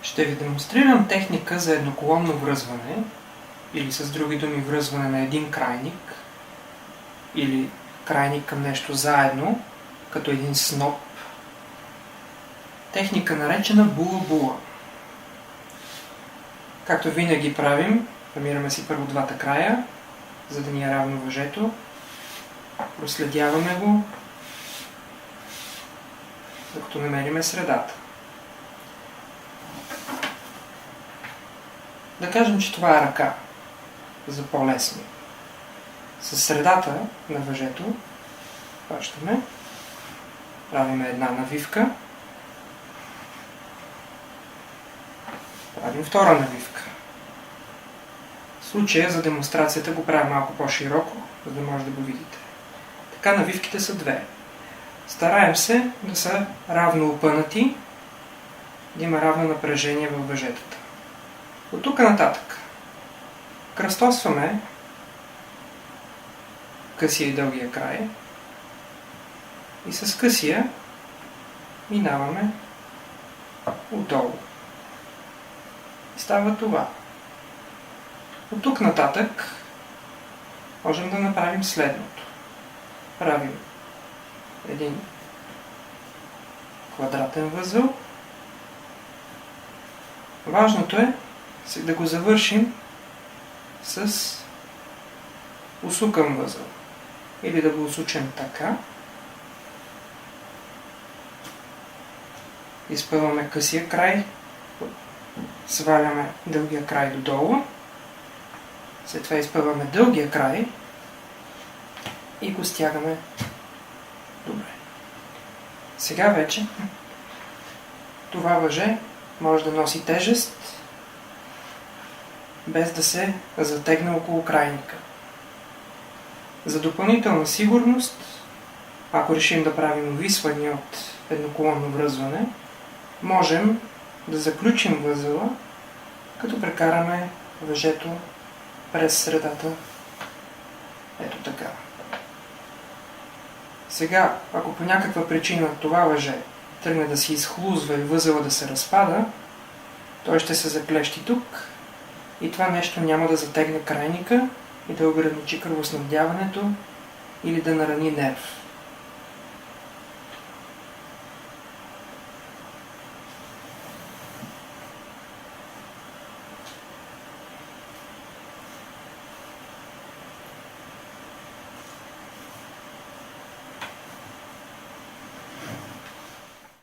Ще ви демонстрирам техника за едноколонно връзване, или с други думи връзване на един крайник, или крайник към нещо заедно, като един сноп. Техника наречена була-була. Както винаги правим, намираме си първо двата края, за да ни е равно въжето. Проследяваме го, докато намериме средата. Да кажем, че това е ръка, за по-лесно. С средата на въжето хващаме, правим една навивка, правим втора навивка. В случая за демонстрацията го правя малко по-широко, за да може да го видите. Така навивките са две. Стараем се да са равно опънати, да има равно напрежение във въжетата. От тук нататък кръстосваме късия и дългия край и с късия минаваме отдолу. И става това. От тук нататък можем да направим следното. Правим един квадратен възел. Важното е да го завършим с усукан възел. Или да го усучим така. Изпъваме късия край, сваляме дългия край додолу. След това изпъваме дългия край и го стягаме добре. Сега вече това въже може да носи тежест, без да се затегне около крайника. За допълнителна сигурност, ако решим да правим увисвания от едноколонно връзване, можем да заключим възела, като прекараме въжето през средата. Ето така. Сега, ако по някаква причина това въже тръгне да се изхлузва и възела да се разпада, той ще се заклещи тук и това нещо няма да затегне крайника и да ограничи кръвоснабдяването или да нарани нерв.